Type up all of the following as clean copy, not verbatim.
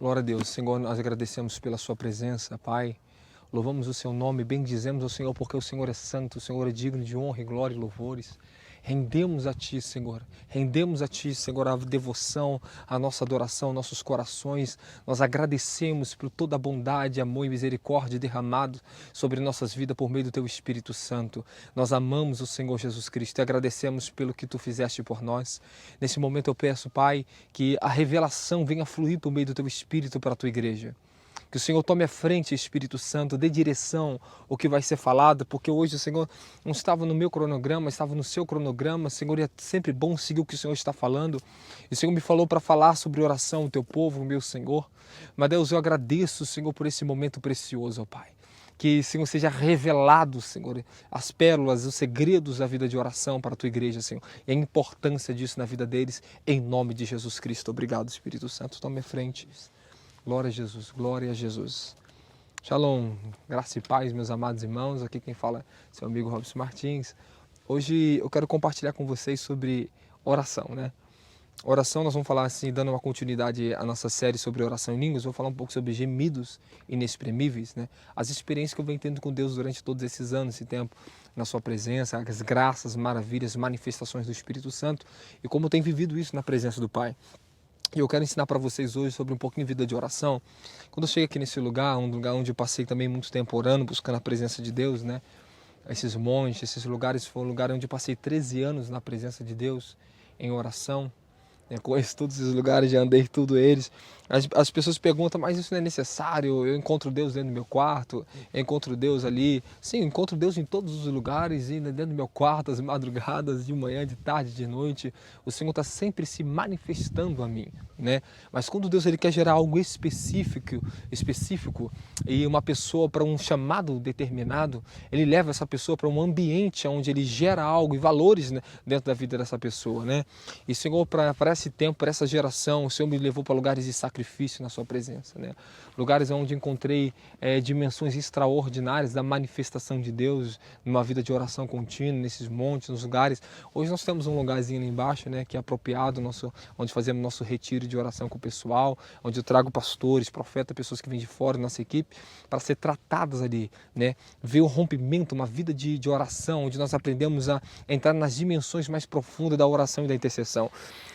Glória a Deus. Senhor, nós agradecemos pela sua presença, Pai. Louvamos o seu nome, bendizemos ao Senhor, porque o Senhor é santo, o Senhor é digno de honra e glória e louvores. Rendemos a Ti, Senhor. Rendemos a Ti, Senhor, a devoção, a nossa adoração, nossos corações. Nós agradecemos por toda a bondade, amor e misericórdia derramado sobre nossas vidas por meio do Teu Espírito Santo. Nós amamos o Senhor Jesus Cristo e agradecemos pelo que Tu fizeste por nós. Nesse momento eu peço, Pai, que a revelação venha fluir por meio do Teu Espírito para a Tua igreja. Que o Senhor tome a frente, Espírito Santo, dê direção ao que vai ser falado, porque hoje o Senhor não estava no meu cronograma, estava no seu cronograma. Senhor, é sempre bom seguir o que o Senhor está falando. E o Senhor me falou para falar sobre oração, o teu povo, o meu Senhor. Mas Deus, eu agradeço, Senhor, por esse momento precioso, ó Pai. Que, Senhor, seja revelado, Senhor, as pérolas, os segredos da vida de oração para a tua igreja, Senhor. E a importância disso na vida deles, em nome de Jesus Cristo. Obrigado, Espírito Santo. Tome a frente. Glória a Jesus, glória a Jesus. Shalom, graça e paz, meus amados irmãos. Aqui quem fala é seu amigo Robson Martins. Hoje eu quero compartilhar com vocês sobre oração, né? Oração, nós vamos falar assim, dando uma continuidade à nossa série sobre oração em línguas. Vou falar um pouco sobre gemidos inexprimíveis, né? As experiências que eu venho tendo com Deus durante todos esses anos, esse tempo, na sua presença, as graças, maravilhas, manifestações do Espírito Santo e como eu tenho vivido isso na presença do Pai. E eu quero ensinar para vocês hoje sobre um pouquinho de vida de oração. Quando eu cheguei aqui nesse lugar, um lugar onde eu passei também muito tempo orando, buscando a presença de Deus, né? Esses montes, esses lugares, foi um lugar onde eu passei 13 anos na presença de Deus, em oração. Conheço todos esses lugares, já andei tudo eles. As pessoas perguntam, mas isso não é necessário? Eu encontro Deus dentro do meu quarto, eu encontro Deus ali. Sim, eu encontro Deus em todos os lugares, e dentro do meu quarto, às madrugadas, de manhã, de tarde, de noite. O Senhor está sempre se manifestando a mim, né? Mas quando Deus ele quer gerar algo específico e uma pessoa para um chamado determinado, ele leva essa pessoa para um ambiente onde ele gera algo e valores, né, dentro da vida dessa pessoa, né? E Senhor, para esse tempo, para essa geração, o Senhor me levou para lugares de sacrifício na sua presença, né? Lugares onde encontrei dimensões extraordinárias da manifestação de Deus numa vida de oração contínua, nesses montes, nos lugares. Hoje nós temos um lugarzinho ali embaixo, né, que é apropriado, onde fazemos nosso retiro de oração com o pessoal, onde eu trago pastores, profetas, pessoas que vêm de fora da nossa equipe, para ser tratadas ali, né? Ver o rompimento, uma vida de oração, onde nós aprendemos a entrar nas dimensões mais profundas da oração e da intercessão.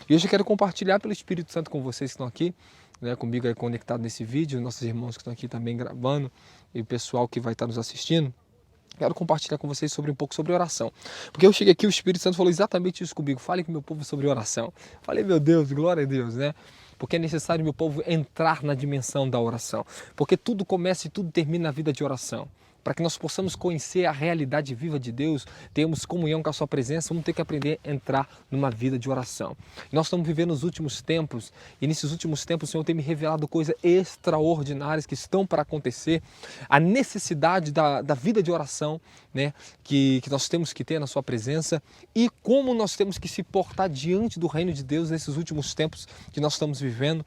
E hoje eu quero compartilhar pelo Espírito Santo com vocês que estão aqui, né, comigo aí conectado nesse vídeo, nossos irmãos que estão aqui também gravando e o pessoal que vai estar nos assistindo. Quero compartilhar com vocês um pouco sobre oração. Porque eu cheguei aqui, o Espírito Santo falou exatamente isso comigo. Fale com o meu povo sobre oração. Falei, meu Deus, glória a Deus, né? Porque é necessário, meu povo, entrar na dimensão da oração. Porque tudo começa e tudo termina na vida de oração. Para que nós possamos conhecer a realidade viva de Deus, termos comunhão com a sua presença, vamos ter que aprender a entrar numa vida de oração. Nós estamos vivendo os últimos tempos, e nesses últimos tempos o Senhor tem me revelado coisas extraordinárias que estão para acontecer. A necessidade da vida de oração, né, que nós temos que ter na sua presença, e como nós temos que se portar diante do reino de Deus nesses últimos tempos que nós estamos vivendo.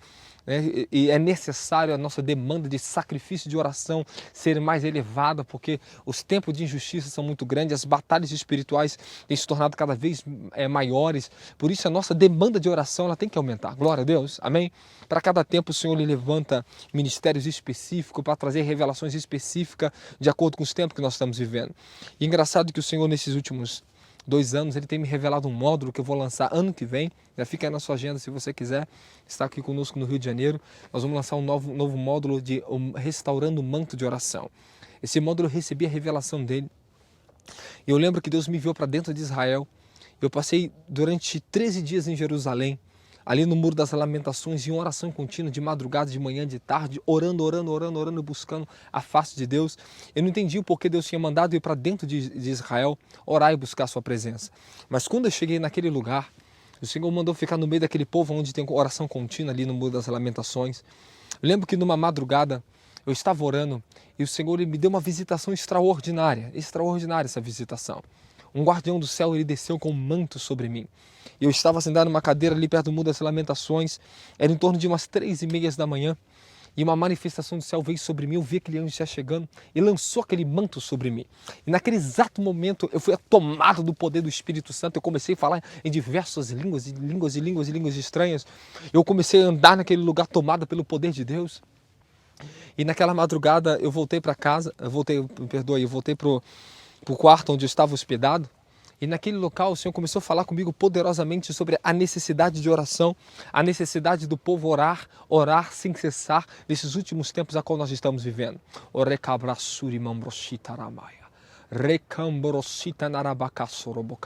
E é necessário a nossa demanda de sacrifício de oração ser mais elevada, porque os tempos de injustiça são muito grandes, as batalhas espirituais têm se tornado cada vez maiores, por isso a nossa demanda de oração ela tem que aumentar. Glória a Deus, amém? Para cada tempo o Senhor lhe levanta ministérios específicos para trazer revelações específicas de acordo com os tempos que nós estamos vivendo. E engraçado que o Senhor nesses últimos 2 anos, ele tem me revelado um módulo que eu vou lançar ano que vem. Já fica aí na sua agenda se você quiser estar aqui conosco no Rio de Janeiro. Nós vamos lançar um novo módulo de Restaurando o Manto de Oração. Esse módulo eu recebi a revelação dele. Eu lembro que Deus me enviou para dentro de Israel. Eu passei durante 13 dias em Jerusalém, ali no Muro das Lamentações, em oração contínua, de madrugada, de manhã, de tarde, orando, buscando a face de Deus. Eu não entendi o porquê Deus tinha mandado eu ir para dentro de Israel, orar e buscar a sua presença. Mas quando eu cheguei naquele lugar, o Senhor mandou ficar no meio daquele povo onde tem oração contínua, ali no Muro das Lamentações. Eu lembro que numa madrugada, eu estava orando e o Senhor me deu uma visitação extraordinária essa visitação. Um guardião do céu, ele desceu com um manto sobre mim. Eu estava sentado numa cadeira ali perto do Muro das Lamentações, era em torno de umas 3h30 da manhã, E uma manifestação do céu veio sobre mim, eu vi aquele anjo já chegando e lançou aquele manto sobre mim. E naquele exato momento eu fui tomado do poder do Espírito Santo, eu comecei a falar em diversas línguas estranhas. Eu comecei a andar naquele lugar tomado pelo poder de Deus. E naquela madrugada eu voltei para casa, eu voltei pro quarto onde eu estava hospedado. E naquele local o Senhor começou a falar comigo poderosamente sobre a necessidade de oração, a necessidade do povo orar sem cessar nesses últimos tempos a qual nós estamos vivendo.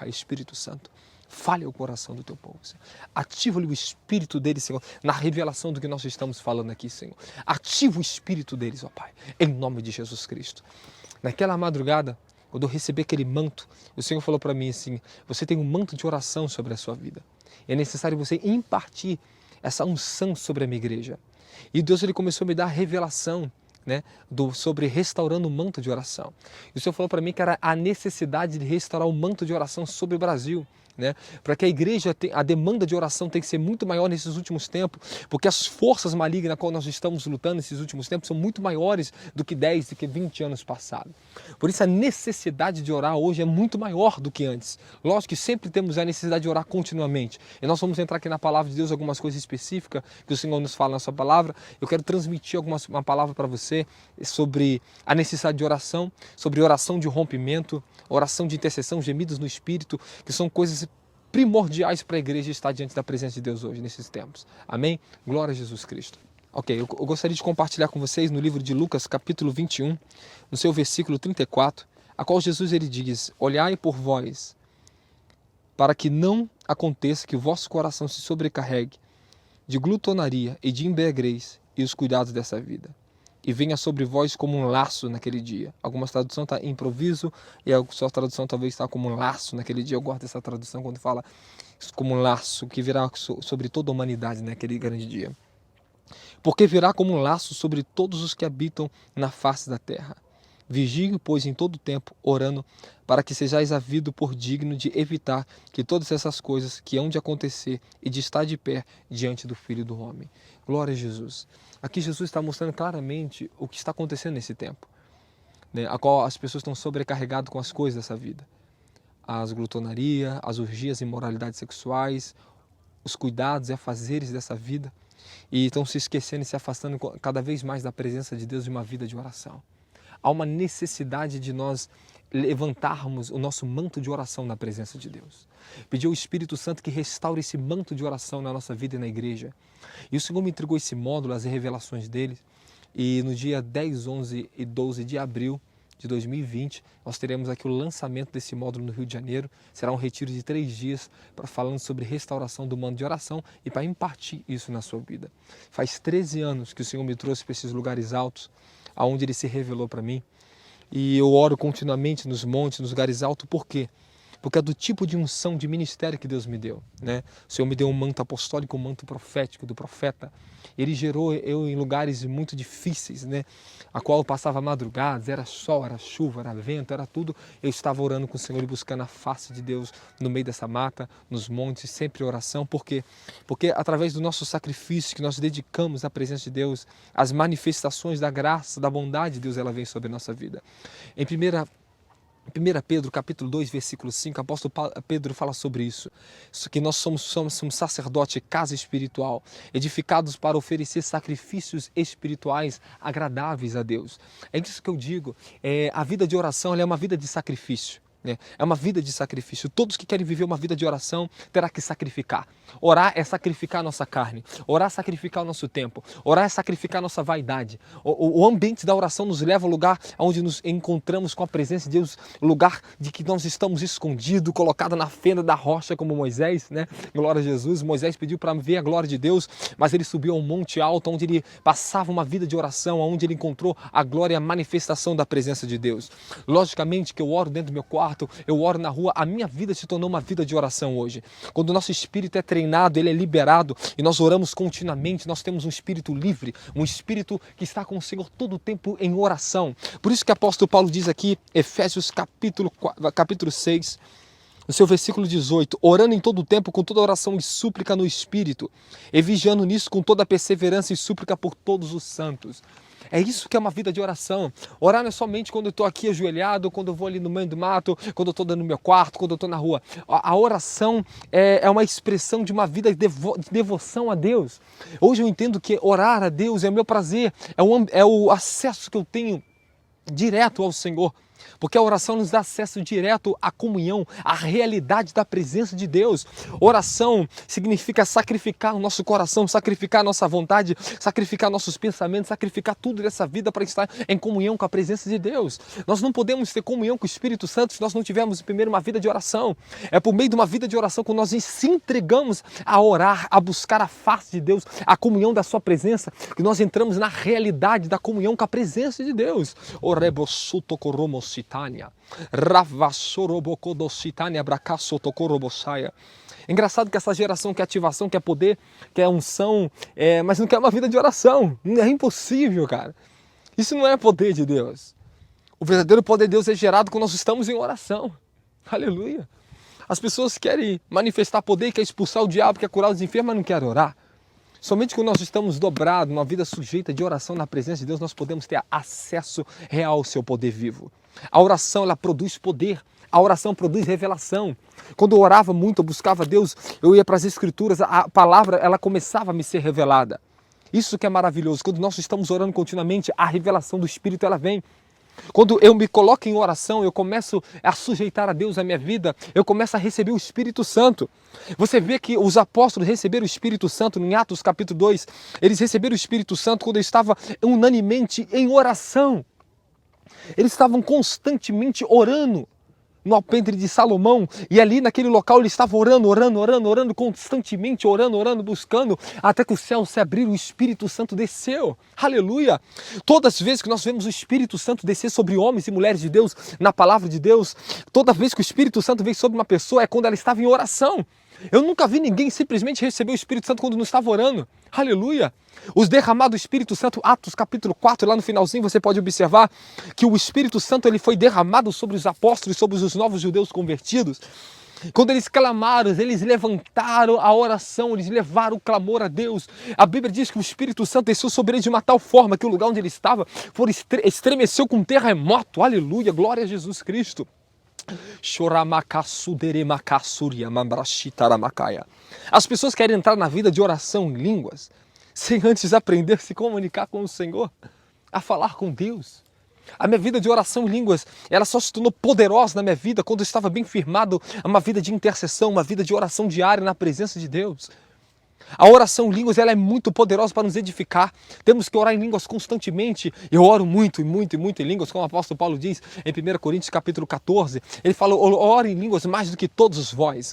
Espírito Santo, fale ao coração do teu povo, Senhor. Ativa-lhe o espírito deles, Senhor, na revelação do que nós estamos falando aqui, Senhor. Ativa o espírito deles, ó Pai, em nome de Jesus Cristo. Naquela madrugada, quando eu recebi aquele manto, o Senhor falou para mim assim, você tem um manto de oração sobre a sua vida. É necessário você impartir essa unção sobre a minha igreja. E Deus ele começou a me dar a revelação, né, sobre restaurando o manto de oração. E o Senhor falou para mim que era a necessidade de restaurar o manto de oração sobre o Brasil. Né? Para que a igreja, a demanda de oração tem que ser muito maior nesses últimos tempos, porque as forças malignas com as nós estamos lutando nesses últimos tempos são muito maiores do que 10, do que 20 anos passados. Por isso a necessidade de orar hoje é muito maior do que antes. Lógico que sempre temos a necessidade de orar continuamente. E nós vamos entrar aqui na palavra de Deus, algumas coisas específicas que o Senhor nos fala na sua palavra. Eu quero transmitir uma palavra para você sobre a necessidade de oração, sobre oração de rompimento, oração de intercessão, gemidos no Espírito, que são coisas primordiais para a igreja estar diante da presença de Deus hoje, nesses tempos. Amém? Glória a Jesus Cristo. Ok, eu gostaria de compartilhar com vocês no livro de Lucas, capítulo 21, no seu versículo 34, a qual Jesus ele diz, olhai por vós, para que não aconteça que o vosso coração se sobrecarregue de glutonaria e de embriaguez e os cuidados dessa vida. E venha sobre vós como um laço naquele dia. Algumas traduções está improviso e a sua tradução talvez está como um laço naquele dia. Eu gosto dessa tradução quando fala como um laço que virá sobre toda a humanidade naquele grande dia. Porque virá como um laço sobre todos os que habitam na face da terra. Vigie, pois, em todo tempo, orando, para que sejais havido por digno de evitar que todas essas coisas que hão de acontecer e de estar de pé diante do Filho do Homem. Glória a Jesus. Aqui Jesus está mostrando claramente o que está acontecendo nesse tempo, né, a qual as pessoas estão sobrecarregadas com as coisas dessa vida. As glutonaria, as orgias, imoralidades sexuais, os cuidados e afazeres dessa vida. E estão se esquecendo e se afastando cada vez mais da presença de Deus de uma vida de oração. Há uma necessidade de nós levantarmos o nosso manto de oração na presença de Deus. Pedir ao Espírito Santo que restaure esse manto de oração na nossa vida e na igreja. E o Senhor me entregou esse módulo, as revelações dele. E no dia 10, 11 e 12 de abril de 2020, nós teremos aqui o lançamento desse módulo no Rio de Janeiro. Será um retiro de 3 dias falando sobre restauração do manto de oração e para impartir isso na sua vida. Faz 13 anos que o Senhor me trouxe para esses lugares altos, aonde Ele se revelou para mim. E eu oro continuamente nos montes, nos lugares altos, por quê? Porque é do tipo de unção, de ministério que Deus me deu, né? O Senhor me deu um manto apostólico, um manto profético do profeta. Ele gerou eu em lugares muito difíceis, né? A qual eu passava madrugadas, era sol, era chuva, era vento, era tudo. Eu estava orando com o Senhor e buscando a face de Deus no meio dessa mata, nos montes, sempre oração. Por quê? Porque através do nosso sacrifício que nós dedicamos à presença de Deus, as manifestações da graça, da bondade de Deus, ela vem sobre a nossa vida. Em 1 Pedro, capítulo 2, versículo 5, o apóstolo Pedro fala sobre isso, que nós somos um sacerdote, casa espiritual, edificados para oferecer sacrifícios espirituais agradáveis a Deus. É isso que eu digo, a vida de oração ela é uma vida de sacrifício. É uma vida de sacrifício. Todos que querem viver uma vida de oração terá que sacrificar. Orar é sacrificar a nossa carne. Orar é sacrificar o nosso tempo. Orar é sacrificar a nossa vaidade. O ambiente da oração nos leva ao lugar onde nos encontramos com a presença de Deus, o lugar de que nós estamos escondidos, colocado na fenda da rocha como Moisés, né? Glória a Jesus. Moisés pediu para ver a glória de Deus, mas ele subiu a um monte alto onde ele passava uma vida de oração, onde ele encontrou a glória e a manifestação da presença de Deus. Logicamente que eu oro dentro do meu quarto, eu oro na rua, a minha vida se tornou uma vida de oração hoje. Quando o nosso espírito é treinado, ele é liberado e nós oramos continuamente, nós temos um espírito livre, um espírito que está com o Senhor todo o tempo em oração. Por isso que o apóstolo Paulo diz aqui, Efésios capítulo 6, O seu versículo 18, orando em todo o tempo com toda oração e súplica no Espírito, e vigiando nisso com toda perseverança e súplica por todos os santos. É isso que é uma vida de oração. Orar não é somente quando eu estou aqui ajoelhado, quando eu vou ali no meio do mato, quando eu estou no meu quarto, quando eu estou na rua. A oração é uma expressão de uma vida de devoção a Deus. Hoje eu entendo que orar a Deus é meu prazer, é o acesso que eu tenho direto ao Senhor. Porque a oração nos dá acesso direto à comunhão, à realidade da presença de Deus. Oração significa sacrificar o nosso coração, sacrificar a nossa vontade, sacrificar nossos pensamentos, sacrificar tudo dessa vida para estar em comunhão com a presença de Deus. Nós não podemos ter comunhão com o Espírito Santo se nós não tivermos primeiro uma vida de oração. É por meio de uma vida de oração que nós se entregamos a orar, a buscar a face de Deus, a comunhão da sua presença, que nós entramos na realidade da comunhão com a presença de Deus. Engraçado que essa geração quer ativação, quer poder, quer unção, mas não quer uma vida de oração. É impossível, cara. Isso não é poder de Deus. O verdadeiro poder de Deus é gerado quando nós estamos em oração. Aleluia. As pessoas querem manifestar poder, querem expulsar o diabo, querem curar os enfermos, mas não querem orar. Somente quando nós estamos dobrados, numa vida sujeita de oração na presença de Deus, nós podemos ter acesso real ao seu poder vivo. A oração, ela produz poder. A oração produz revelação. Quando eu orava muito, eu buscava Deus, eu ia para as Escrituras, a palavra, ela começava a me ser revelada. Isso que é maravilhoso. Quando nós estamos orando continuamente, a revelação do Espírito, ela vem. Quando eu me coloco em oração, eu começo a sujeitar a Deus a minha vida, eu começo a receber o Espírito Santo. Você vê que os apóstolos receberam o Espírito Santo em Atos capítulo 2, eles receberam o Espírito Santo quando eles estavam unanimemente em oração. Eles estavam constantemente orando no alpendre de Salomão, e ali naquele local eles estavam orando, constantemente orando, buscando, até que o céu se abriu, o Espírito Santo desceu. Aleluia! Todas as vezes que nós vemos o Espírito Santo descer sobre homens e mulheres de Deus, na palavra de Deus, toda vez que o Espírito Santo vem sobre uma pessoa é quando ela estava em oração. Eu nunca vi ninguém simplesmente receber o Espírito Santo quando não estava orando. Aleluia! Os derramados do Espírito Santo, Atos capítulo 4, lá no finalzinho você pode observar que o Espírito Santo ele foi derramado sobre os apóstolos, sobre os novos judeus convertidos. Quando eles clamaram, eles levantaram a oração, eles levaram o clamor a Deus. A Bíblia diz que o Espírito Santo desceu sobre eles de uma tal forma que o lugar onde ele estava estremeceu com um terremoto. Aleluia, glória a Jesus Cristo. As pessoas querem entrar na vida de oração em línguas sem antes aprender a se comunicar com o Senhor, a falar com Deus. A minha vida de oração em línguas, ela só se tornou poderosa na minha vida quando eu estava bem firmado a uma vida de intercessão, uma vida de oração diária na presença de Deus. A oração em línguas ela é muito poderosa para nos edificar. Temos que orar em línguas constantemente. Eu oro muito em línguas, como o apóstolo Paulo diz em 1 Coríntios capítulo 14. Ele fala, oro em línguas mais do que todos vós.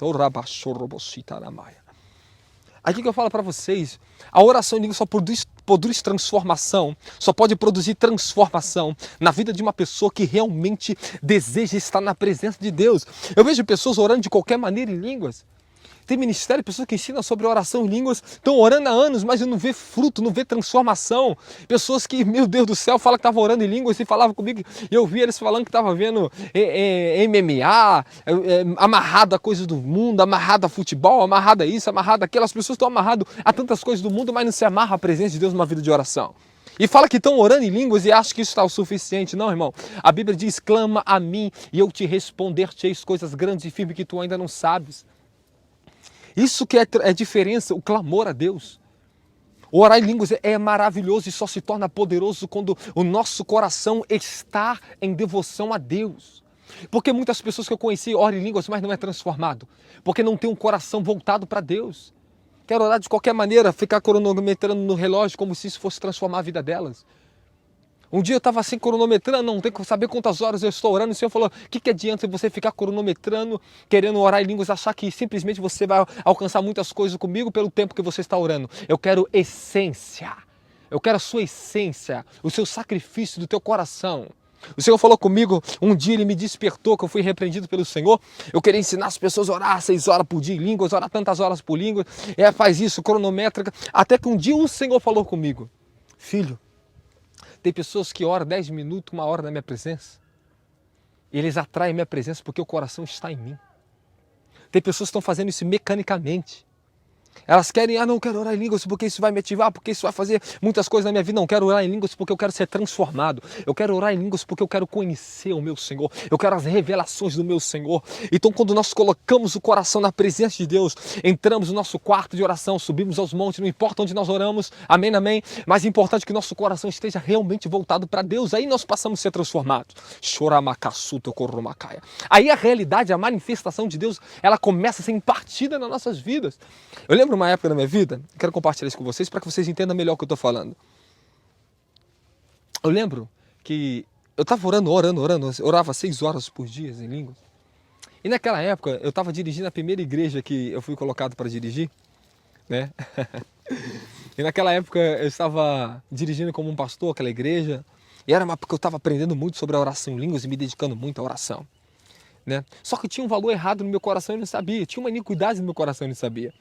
Aqui que eu falo para vocês, a oração em línguas só produz transformação, só pode produzir transformação na vida de uma pessoa que realmente deseja estar na presença de Deus. Eu vejo pessoas orando de qualquer maneira em línguas. Tem ministério, pessoas que ensinam sobre oração em línguas, estão orando há anos, mas não vê fruto, não vê transformação. Pessoas que, meu Deus do céu, falam que estavam orando em línguas e falavam comigo, e eu vi eles falando que estavam vendo MMA, amarrado a coisas do mundo, amarrado a futebol, amarrado a isso, amarrado a aquilo. As pessoas estão amarradas a tantas coisas do mundo, mas não se amarram à presença de Deus numa vida de oração. E fala que estão orando em línguas e acham que isso está o suficiente. Não, irmão. A Bíblia diz, clama a mim e eu te responder-te-eis coisas grandes e firmes que tu ainda não sabes. Isso que é diferença, o clamor a Deus. O orar em línguas é maravilhoso e só se torna poderoso quando o nosso coração está em devoção a Deus. Porque muitas pessoas que eu conheci oram em línguas, mas não é transformado. Porque não tem um coração voltado para Deus. Quer orar de qualquer maneira, ficar cronometrando no relógio como se isso fosse transformar a vida delas. Um dia eu estava assim cronometrando, não tem que saber quantas horas eu estou orando. O Senhor falou, o que adianta você ficar cronometrando, querendo orar em línguas, achar que simplesmente você vai alcançar muitas coisas comigo pelo tempo que você está orando. Eu quero essência, eu quero a sua essência, o seu sacrifício do teu coração. O Senhor falou comigo, um dia Ele me despertou, que eu fui repreendido pelo Senhor. Eu queria ensinar as pessoas a orar 6 horas por dia em línguas, orar tantas horas por língua. Faz isso, cronométrica. Até que um dia o Senhor falou comigo, filho, tem pessoas que oram 10 minutos, 1 hora na minha presença. E eles atraem minha presença porque o coração está em mim. Tem pessoas que estão fazendo isso mecanicamente. Elas querem, não quero orar em línguas porque isso vai me ativar, porque isso vai fazer muitas coisas na minha vida. Não, quero orar em línguas porque eu quero ser transformado. Eu quero orar em línguas porque eu quero conhecer o meu Senhor. Eu quero as revelações do meu Senhor. Então, quando nós colocamos o coração na presença de Deus, entramos no nosso quarto de oração, subimos aos montes, não importa onde nós oramos, amém, amém. Mas é importante que nosso coração esteja realmente voltado para Deus. Aí nós passamos a ser transformados. Aí a realidade, a manifestação de Deus, ela começa a ser impartida nas nossas vidas. Eu lembro uma época da minha vida, quero compartilhar isso com vocês para que vocês entendam melhor o que eu estou falando. Eu lembro que eu estava orando, eu orava 6 horas por dia em línguas. E naquela época eu estava dirigindo a primeira igreja que eu fui colocado para dirigir, né? E naquela época eu estava dirigindo como um pastor aquela igreja, e era uma época que eu estava aprendendo muito sobre a oração em línguas e me dedicando muito à oração, né? Só que tinha um valor errado no meu coração e eu não sabia, tinha uma iniquidade no meu coração e eu não sabia.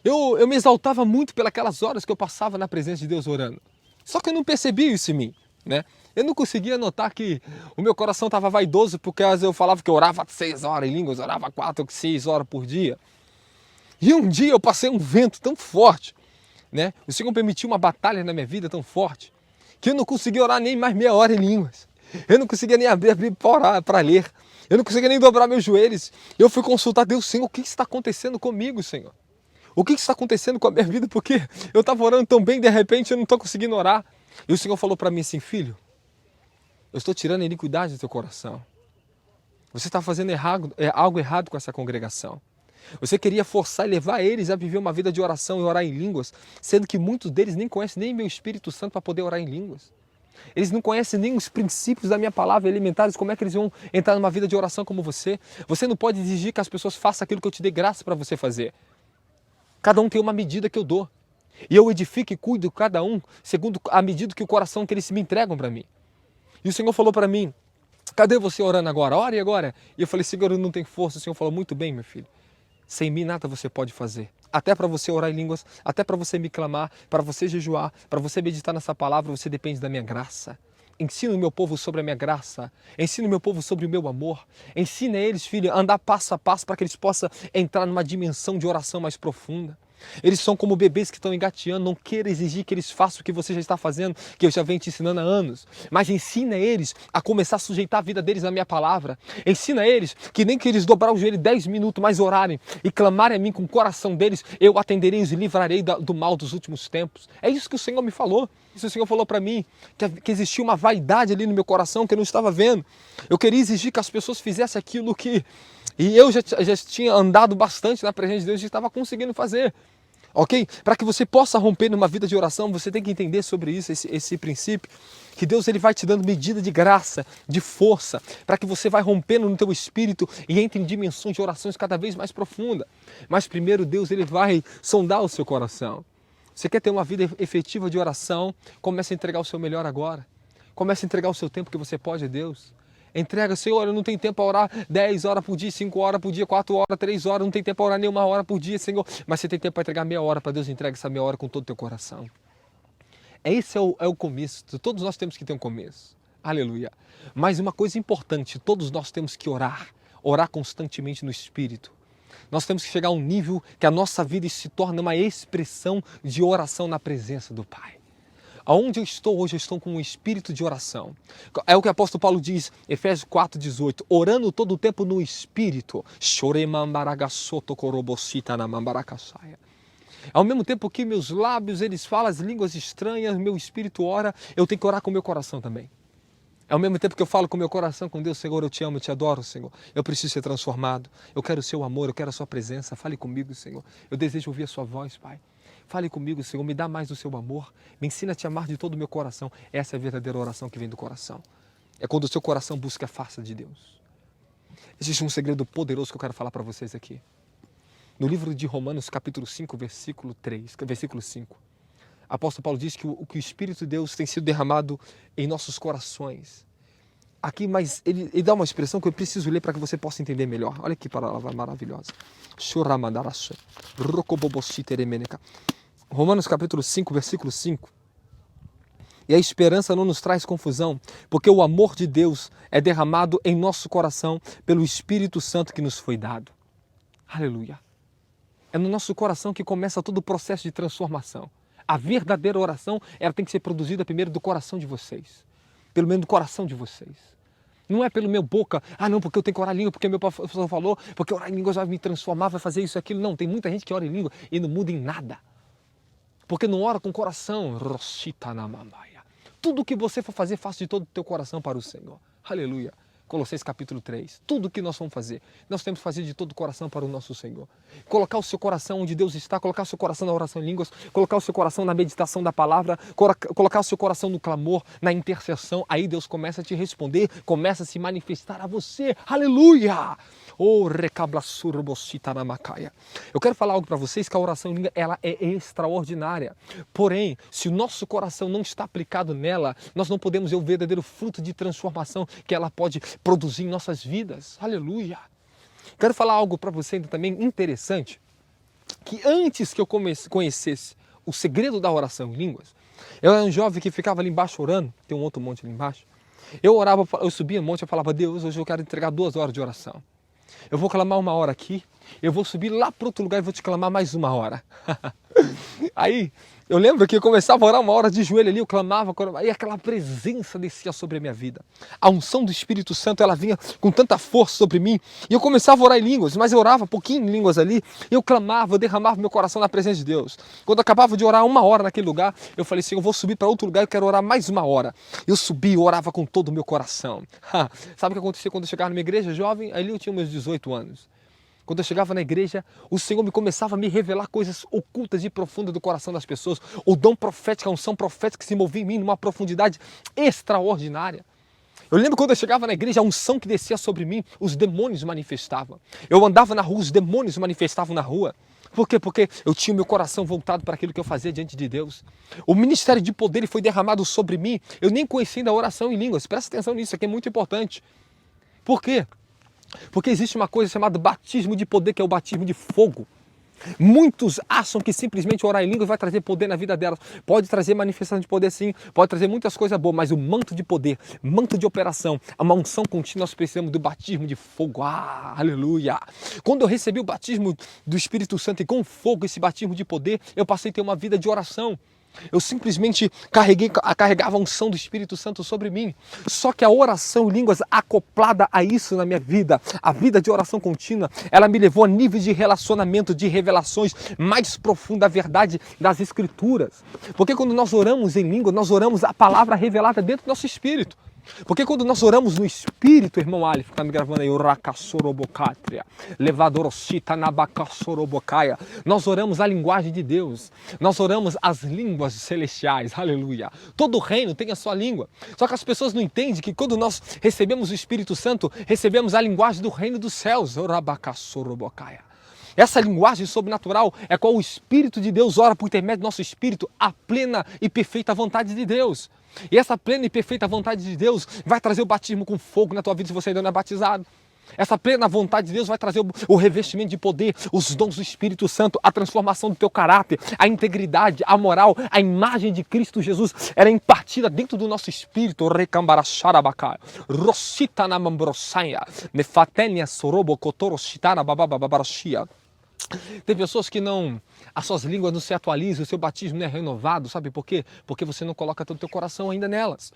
Eu me exaltava muito pelas horas que eu passava na presença de Deus orando. Só que eu não percebia isso em mim, né? Eu não conseguia notar que o meu coração estava vaidoso porque às vezes eu falava que eu orava 6 horas em línguas, eu orava 4 ou 6 horas por dia. E um dia eu passei um vento tão forte, né? O Senhor permitiu uma batalha na minha vida tão forte que eu não conseguia orar nem mais meia hora em línguas. Eu não conseguia nem abrir para orar, para ler. Eu não conseguia nem dobrar meus joelhos. Eu fui consultar Deus, Senhor, o que está acontecendo comigo, Senhor? O que está acontecendo com a minha vida? Porque eu estava orando tão bem, de repente eu não estou conseguindo orar. E o Senhor falou para mim assim, filho, eu estou tirando a iniquidade do teu coração. Você está fazendo algo errado com essa congregação. Você queria forçar e levar eles a viver uma vida de oração e orar em línguas, sendo que muitos deles nem conhecem nem meu Espírito Santo para poder orar em línguas. Eles não conhecem nem os princípios da minha palavra elementares, como é que eles vão entrar numa vida de oração como você? Você não pode exigir que as pessoas façam aquilo que eu te dei graça para você fazer. Cada um tem uma medida que eu dou. E eu edifico e cuido de cada um segundo a medida que o coração que eles me entregam para mim. E o Senhor falou para mim, cadê você orando agora? Ore agora. E eu falei, Senhor, eu não tenho força. O Senhor falou, muito bem, meu filho. Sem mim nada você pode fazer. Até para você orar em línguas, até para você me clamar, para você jejuar, para você meditar nessa palavra, você depende da minha graça. Ensina o meu povo sobre a minha graça. Ensina o meu povo sobre o meu amor. Ensina eles, filho, a andar passo a passo para que eles possam entrar numa dimensão de oração mais profunda. Eles são como bebês que estão engateando, não queira exigir que eles façam o que você já está fazendo, que eu já venho te ensinando há anos. Mas ensina eles a começar a sujeitar a vida deles na minha palavra. Ensina eles que nem que eles dobrar o joelho 10 minutos, mas orarem e clamarem a mim com o coração deles, eu atenderei e os livrarei do mal dos últimos tempos. É isso que o Senhor me falou. Isso o Senhor falou para mim, que existia uma vaidade ali no meu coração que eu não estava vendo. Eu queria exigir que as pessoas fizessem aquilo que... E eu já tinha andado bastante na presença de Deus e estava conseguindo fazer. Ok? Para que você possa romper numa vida de oração, você tem que entender sobre isso, esse princípio, que Deus ele vai te dando medida de graça, de força, para que você vai rompendo no teu espírito e entre em dimensões de orações cada vez mais profundas. Mas primeiro Deus ele vai sondar o seu coração. Você quer ter uma vida efetiva de oração? Comece a entregar o seu melhor agora. Comece a entregar o seu tempo que você pode a Deus. Entrega, Senhor, eu não tenho tempo para orar 10 horas por dia, 5 horas por dia, 4 horas, 3 horas, não tenho tempo para orar nem 1 hora por dia, Senhor. Mas você tem tempo para entregar meia hora para Deus, entrega essa meia hora com todo o teu coração. Esse é o começo, todos nós temos que ter um começo. Aleluia. Mas uma coisa importante, todos nós temos que orar constantemente no Espírito. Nós temos que chegar a um nível que a nossa vida se torne uma expressão de oração na presença do Pai. Aonde eu estou hoje, eu estou com um espírito de oração. É o que o apóstolo Paulo diz, Efésios 4,18, orando todo o tempo no espírito. Ao mesmo tempo que meus lábios eles falam as línguas estranhas, meu espírito ora, eu tenho que orar com o meu coração também. Ao mesmo tempo que eu falo com o meu coração, com Deus, Senhor, eu te amo, eu te adoro, Senhor. Eu preciso ser transformado. Eu quero o seu amor, eu quero a sua presença. Fale comigo, Senhor. Eu desejo ouvir a sua voz, Pai. Fale comigo, Senhor, me dá mais do seu amor. Me ensina a te amar de todo o meu coração. Essa é a verdadeira oração que vem do coração. É quando o seu coração busca a face de Deus. Existe um segredo poderoso que eu quero falar para vocês aqui. No livro de Romanos, capítulo 5, versículo 5. O apóstolo Paulo diz que o Espírito de Deus tem sido derramado em nossos corações. Aqui, mas ele dá uma expressão que eu preciso ler para que você possa entender melhor. Olha que palavra maravilhosa. Romanos capítulo 5, versículo 5. E a esperança não nos traz confusão, porque o amor de Deus é derramado em nosso coração pelo Espírito Santo que nos foi dado. Aleluia. É no nosso coração que começa todo o processo de transformação. A verdadeira oração, ela tem que ser produzida primeiro do coração de vocês. Pelo menos do coração de vocês. Não é pelo meu boca, não, porque eu tenho que orar em língua, porque meu professor falou, porque orar em línguas vai me transformar, vai fazer isso, aquilo. Não, tem muita gente que ora em língua e não muda em nada. Porque não ora com o coração. Tudo que você for fazer, faça de todo o teu coração para o Senhor. Aleluia. Colossenses capítulo 3. Tudo que nós vamos fazer, nós temos que fazer de todo o coração para o nosso Senhor. Colocar o seu coração onde Deus está, colocar o seu coração na oração em línguas, colocar o seu coração na meditação da palavra, colocar o seu coração no clamor, na intercessão. Aí Deus começa a te responder, começa a se manifestar a você. Aleluia! Eu quero falar algo para vocês, que a oração em língua, ela é extraordinária. Porém, se o nosso coração não está aplicado nela, nós não podemos ver o verdadeiro fruto de transformação que ela pode produzir em nossas vidas. Aleluia! Quero falar algo para você ainda também interessante, que antes que eu conhecesse o segredo da oração em línguas, eu era um jovem que ficava ali embaixo orando, tem um outro monte ali embaixo. Eu orava, eu subia no monte e falava, Deus, hoje eu quero entregar 2 horas de oração. Eu vou clamar 1 hora aqui, eu vou subir lá para outro lugar e vou te clamar mais 1 hora. Aí, eu lembro que eu começava a orar 1 hora de joelho ali, eu clamava, aí aquela presença descia sobre a minha vida. A unção do Espírito Santo, ela vinha com tanta força sobre mim, e eu começava a orar em línguas, mas eu orava pouquinho em línguas ali, eu clamava, eu derramava meu coração na presença de Deus. Quando eu acabava de orar 1 hora naquele lugar, eu falei assim, eu vou subir para outro lugar, eu quero orar mais 1 hora. Eu subi e orava com todo o meu coração. Sabe o que acontecia quando eu chegava na minha igreja jovem? Ali eu tinha meus 18 anos. Quando eu chegava na igreja, o Senhor começava a me revelar coisas ocultas e profundas do coração das pessoas. O dom profético, a unção profética que se movia em mim numa profundidade extraordinária. Eu lembro quando eu chegava na igreja, a unção que descia sobre mim, os demônios manifestavam. Eu andava na rua, os demônios manifestavam na rua. Por quê? Porque eu tinha o meu coração voltado para aquilo que eu fazia diante de Deus. O ministério de poder foi derramado sobre mim. Eu nem conhecia ainda a oração em línguas. Presta atenção nisso, isso aqui é muito importante. Por quê? Porque existe uma coisa chamada batismo de poder, que é o batismo de fogo. Muitos acham que simplesmente orar em línguas vai trazer poder na vida delas. Pode trazer manifestação de poder sim, pode trazer muitas coisas boas, mas o manto de poder, manto de operação, uma unção contínua, nós precisamos do batismo de fogo. Aleluia! Quando eu recebi o batismo do Espírito Santo e com fogo, esse batismo de poder, eu passei a ter uma vida de oração. Eu simplesmente carregava a unção do Espírito Santo sobre mim. Só que a oração em línguas acoplada a isso na minha vida, a vida de oração contínua, ela me levou a níveis de relacionamento, de revelações mais profundas da verdade das Escrituras. Porque quando nós oramos em língua, nós oramos a palavra revelada dentro do nosso espírito. Porque quando nós oramos no Espírito, irmão Ali, que está me gravando aí, nós oramos a linguagem de Deus, nós oramos as línguas celestiais, aleluia. Todo reino tem a sua língua, só que as pessoas não entendem que quando nós recebemos o Espírito Santo, recebemos a linguagem do reino dos céus, essa linguagem sobrenatural é qual o Espírito de Deus ora por intermédio do nosso Espírito, a plena e perfeita vontade de Deus. E essa plena e perfeita vontade de Deus vai trazer o batismo com fogo na tua vida se você ainda não é batizado. Essa plena vontade de Deus vai trazer o revestimento de poder, os dons do Espírito Santo, a transformação do teu caráter, a integridade, a moral, a imagem de Cristo Jesus. Ela é impartida dentro do nosso espírito. Tem pessoas que as suas línguas não se atualizam, o seu batismo não é renovado, sabe por quê? Porque você não coloca todo o teu coração ainda nelas.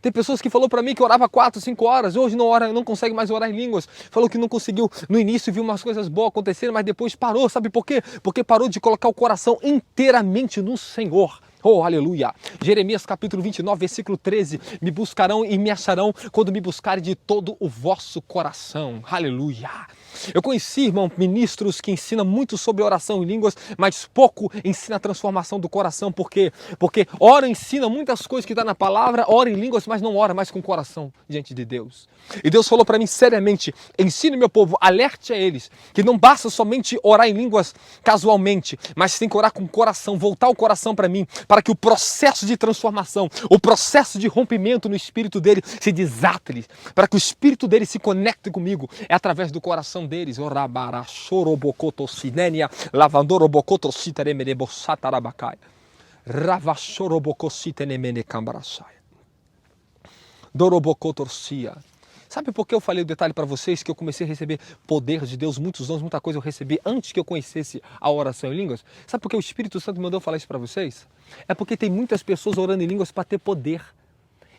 Tem pessoas que falou para mim que orava 4, 5 horas, hoje não ora, não consegue mais orar em línguas. Falou que não conseguiu, no início viu umas coisas boas acontecerem, mas depois parou, sabe por quê? Porque parou de colocar o coração inteiramente no Senhor. Oh, aleluia! Jeremias capítulo 29, versículo 13. Me buscarão e me acharão quando me buscarem de todo o vosso coração. Aleluia! Eu conheci, irmão, ministros que ensinam muito sobre oração em línguas, mas pouco ensina a transformação do coração. Por quê? Porque ora ensina muitas coisas que dá na palavra, ora em línguas, mas não ora mais com o coração diante de Deus. E Deus falou para mim seriamente, ensine meu povo, alerte a eles, que não basta somente orar em línguas casualmente, mas tem que orar com o coração, voltar o coração para mim, para que o processo de transformação, o processo de rompimento no espírito dele se desate, para que o espírito dele se conecte comigo, é através do coração deles. Sabe por que eu falei o detalhe para vocês que eu comecei a receber poder de Deus, muitos dons, muita coisa eu recebi antes que eu conhecesse a oração em línguas? Sabe por que o Espírito Santo mandou falar isso para vocês? É porque tem muitas pessoas orando em línguas para ter poder.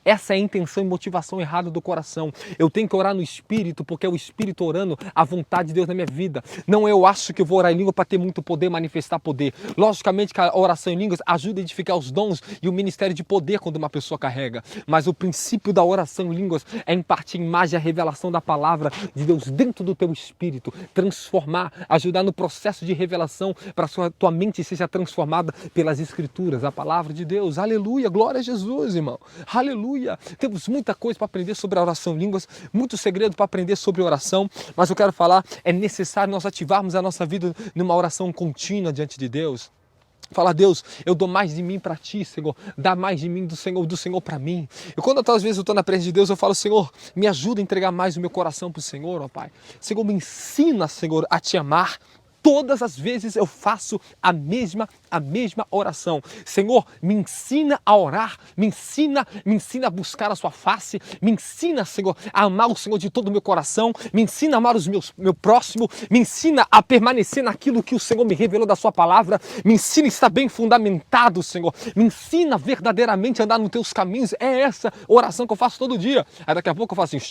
Essa é a intenção e motivação errada do coração. Eu tenho que orar no Espírito, porque é o Espírito orando a vontade de Deus na minha vida. Não eu acho que eu vou orar em língua para ter muito poder, manifestar poder. Logicamente que a oração em línguas ajuda a edificar os dons e o ministério de poder quando uma pessoa carrega. Mas o princípio da oração em línguas é impartir a imagem e a revelação da palavra de Deus dentro do teu espírito. Transformar, ajudar no processo de revelação para que a tua mente seja transformada pelas Escrituras, a palavra de Deus. Aleluia, glória a Jesus, irmão. Aleluia. Temos muita coisa para aprender sobre a oração em línguas, muito segredo para aprender sobre oração, mas eu quero falar, é necessário nós ativarmos a nossa vida numa oração contínua diante de Deus. Fala, Deus, eu dou mais de mim para ti, Senhor, dá mais de mim do Senhor para mim. E quando às vezes eu estou na presença de Deus, eu falo, Senhor, me ajuda a entregar mais o meu coração para o Senhor, ó Pai. Senhor, me ensina, Senhor, a te amar. Todas as vezes eu faço a mesma oração. Senhor, me ensina a orar, me ensina a buscar a sua face, me ensina, Senhor, a amar o Senhor de todo o meu coração, me ensina a amar meu próximo, me ensina a permanecer naquilo que o Senhor me revelou da sua palavra, me ensina a estar bem fundamentado, Senhor, me ensina verdadeiramente a andar nos teus caminhos. É essa oração que eu faço todo dia. Aí daqui a pouco eu faço assim,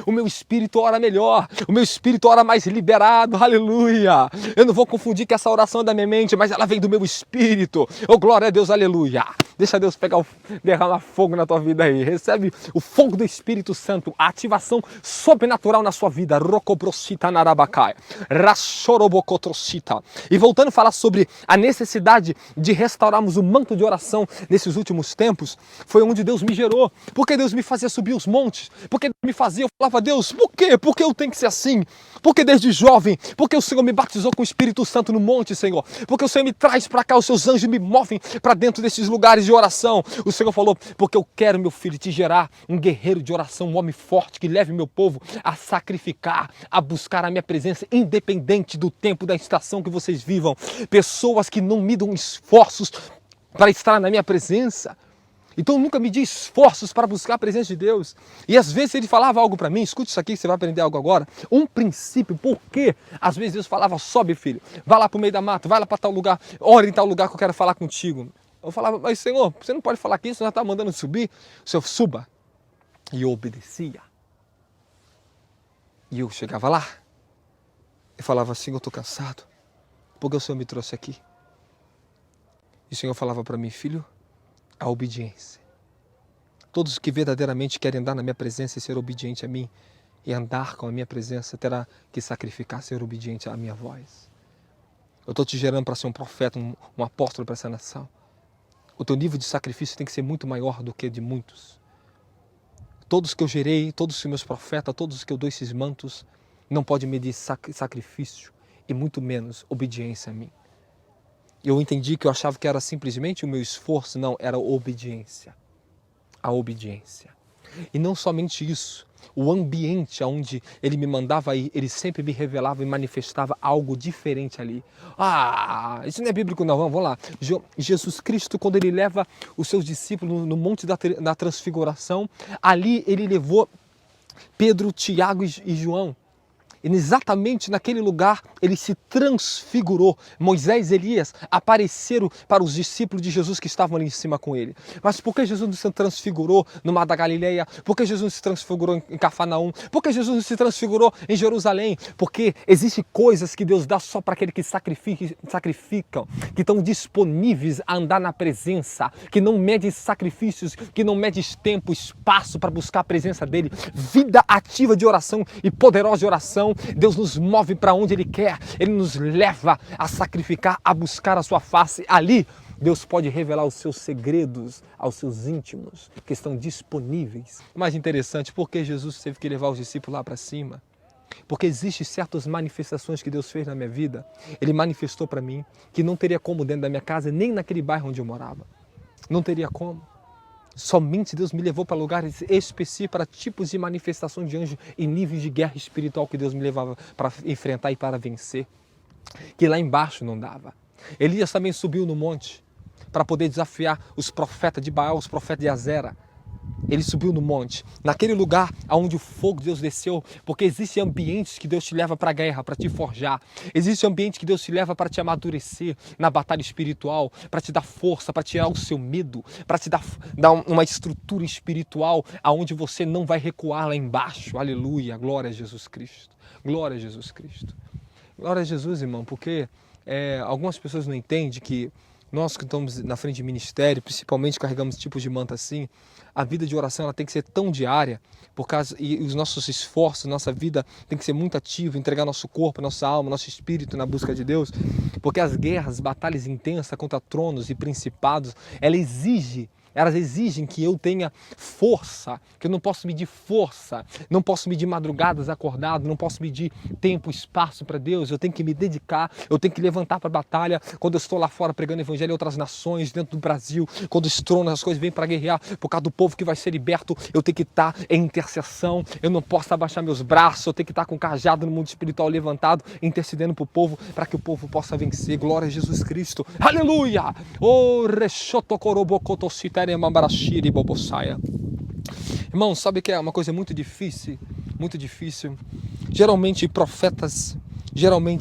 o meu espírito ora melhor, o meu espírito ora mais liberado, aleluia. Eu não vou confundir que essa oração é da minha mente, mas ela vem do meu espírito. Oh, glória a Deus, aleluia. Deixa Deus derramar fogo na tua vida aí. Recebe o fogo do Espírito Santo, a ativação sobrenatural na sua vida. E voltando a falar sobre a necessidade de restaurarmos o manto de oração nesses últimos tempos, foi onde Deus me gerou. Porque Deus me fazia subir os montes, porque Deus me fazia, eu falava, Deus, por quê? Porque eu tenho que ser assim? Porque desde jovem, porque o Senhor me batizou com o Espírito Santo no monte, Senhor. Porque o Senhor me traz para cá, os seus anjos me movem para dentro desses lugares de oração. O Senhor falou, porque eu quero, meu filho, te gerar um guerreiro de oração, um homem forte que leve meu povo a sacrificar, a buscar a minha presença, independente do tempo, da estação que vocês vivam. Pessoas que não midam esforços para estar na minha presença. Então nunca medi esforços para buscar a presença de Deus. E às vezes ele falava algo para mim, escute isso aqui que você vai aprender algo agora. Um princípio, por quê? Às vezes Deus falava, sobe filho, vai lá para o meio da mata, vai lá para tal lugar, ora em tal lugar que eu quero falar contigo. Eu falava, mas Senhor, você não pode falar que isso, já está mandando subir. O Senhor, suba. E eu obedecia. E eu chegava lá e falava assim, eu estou cansado, porque o Senhor me trouxe aqui. E o Senhor falava para mim, filho, a obediência. Todos que verdadeiramente querem andar na minha presença e ser obediente a mim e andar com a minha presença terá que sacrificar, ser obediente à minha voz. Eu estou te gerando para ser um profeta, um apóstolo para essa nação. O teu nível de sacrifício tem que ser muito maior do que de muitos. Todos que eu gerei, todos os meus profetas, todos que eu dou esses mantos, não pode medir sacrifício e muito menos obediência a mim. Eu entendi que eu achava que era simplesmente o meu esforço, não, era a obediência. A obediência. E não somente isso, o ambiente onde ele me mandava ir, ele sempre me revelava e manifestava algo diferente ali. Ah, isso não é bíblico não, vamos lá. Jesus Cristo, quando ele leva os seus discípulos no Monte da Transfiguração, ali ele levou Pedro, Tiago e João. E exatamente naquele lugar ele se transfigurou. Moisés e Elias apareceram para os discípulos de Jesus que estavam ali em cima com ele. Mas por que Jesus não se transfigurou no Mar da Galileia? Por que Jesus não se transfigurou em Cafarnaum? Por que Jesus não se transfigurou em Jerusalém? Porque existem coisas que Deus dá só para aqueles que sacrificam, que estão disponíveis a andar na presença, que não medem sacrifícios, que não medem tempo, espaço para buscar a presença dele. Vida ativa de oração e poderosa de oração. Deus nos move para onde Ele quer, Ele nos leva a sacrificar, a buscar a sua face. Ali, Deus pode revelar os seus segredos aos seus íntimos, que estão disponíveis. O mais interessante, por que Jesus teve que levar os discípulos lá para cima? Porque existem certas manifestações que Deus fez na minha vida. Ele manifestou para mim que não teria como dentro da minha casa, nem naquele bairro onde eu morava. Não teria como. Somente Deus me levou para lugares específicos, para tipos de manifestações de anjo e níveis de guerra espiritual que Deus me levava para enfrentar e para vencer. Que lá embaixo não dava. Elias também subiu no monte. para poder desafiar os profetas de Baal, os profetas de Azera. Ele subiu no monte, naquele lugar onde o fogo de Deus desceu, porque existem ambientes que Deus te leva para a guerra, para te forjar. Existe ambiente que Deus te leva para te amadurecer na batalha espiritual, para te dar força, para tirar o seu medo, para te dar uma estrutura espiritual aonde você não vai recuar lá embaixo. Aleluia, glória a Jesus Cristo. Glória a Jesus Cristo. Glória a Jesus, irmão, porque algumas pessoas não entendem que nós que estamos na frente de ministério, principalmente carregamos tipos de manto assim, a vida de oração ela tem que ser tão diária, e os nossos esforços, nossa vida tem que ser muito ativa, entregar nosso corpo, nossa alma, nosso espírito na busca de Deus, porque as guerras, batalhas intensas contra tronos e principados, elas exigem que eu tenha força, que eu não posso medir força, não posso medir madrugadas acordado, não posso medir tempo, espaço para Deus, eu tenho que me dedicar, eu tenho que levantar para a batalha, quando eu estou lá fora pregando evangelho em outras nações, dentro do Brasil, quando estrono as coisas vêm para guerrear, por causa do povo que vai ser liberto, eu tenho que estar em intercessão, eu não posso abaixar meus braços, eu tenho que estar com o cajado no mundo espiritual levantado, intercedendo para o povo, para que o povo possa vencer. Glória a Jesus Cristo, aleluia! Irmão, sabe que é uma coisa muito difícil? Muito difícil. Geralmente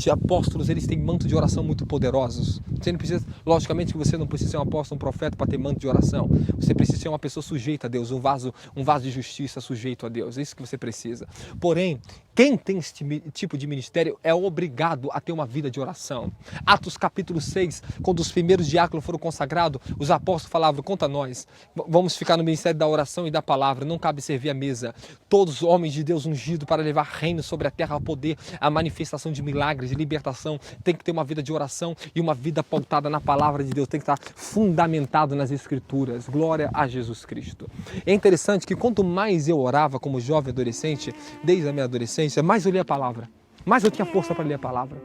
apóstolos, eles têm manto de oração muito poderosos. Você não precisa, logicamente que você não precisa ser um apóstolo, um profeta para ter manto de oração. Você precisa ser uma pessoa sujeita a Deus, um vaso de justiça sujeito a Deus. É isso que você precisa. Porém, quem tem esse tipo de ministério é obrigado a ter uma vida de oração. Atos capítulo 6, quando os primeiros diáconos foram consagrados, os apóstolos falavam, conta nós, vamos ficar no ministério da oração e da palavra, não cabe servir a mesa. Todos os homens de Deus ungidos para levar reino sobre a terra ao poder, a manifestação de milagres, de libertação, tem que ter uma vida de oração e uma vida pautada na palavra de Deus, tem que estar fundamentado nas escrituras. Glória a Jesus Cristo. É interessante que quanto mais eu orava como jovem adolescente, desde a minha adolescência, mais eu lia a palavra, mais eu tinha força para ler a palavra,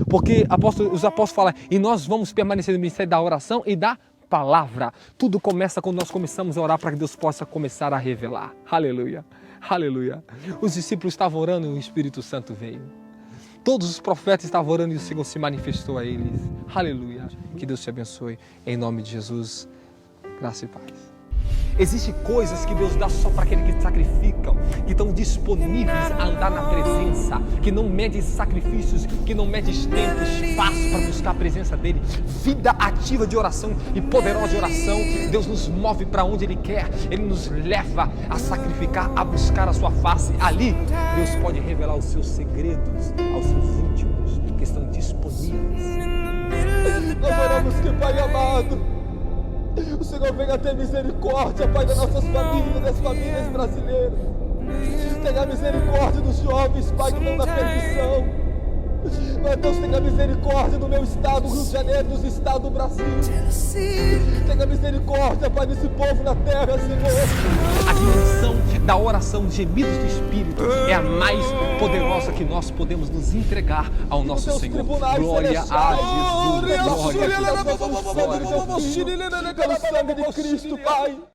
porque os apóstolos falam, e nós vamos permanecer no ministério da oração e da palavra. Tudo começa quando nós começamos a orar para que Deus possa começar a revelar. Aleluia, aleluia. Os discípulos estavam orando e o Espírito Santo veio. Todos os profetas estavam orando e o Senhor se manifestou a eles. Aleluia. Que Deus te abençoe. Em nome de Jesus. Graça e paz. Existem coisas que Deus dá só para aqueles que sacrificam, que estão disponíveis a andar na presença, que não medem sacrifícios, que não medem tempo, espaço para buscar a presença dEle. Vida ativa de oração e poderosa de oração. Deus nos move para onde Ele quer. Ele nos leva a sacrificar, a buscar a sua face. Ali, Deus pode revelar os seus segredos aos seus íntimos, que estão disponíveis. Nós oramos que, Pai amado, o Senhor venha ter misericórdia, Pai, das nossas famílias, das famílias brasileiras. Tenha misericórdia dos jovens, Pai, que estão na perdição. Mas Deus, tenha misericórdia do meu estado, Rio de Janeiro, dos estados do Brasil. Tenha misericórdia, Pai, desse povo na terra, Senhor. A dimensão da oração, gemidos do Espírito, é a mais poderosa que nós podemos nos entregar ao nosso Senhor. Glória a Jesus. Glória a Jesus. Pelo sangue de Cristo, Pai.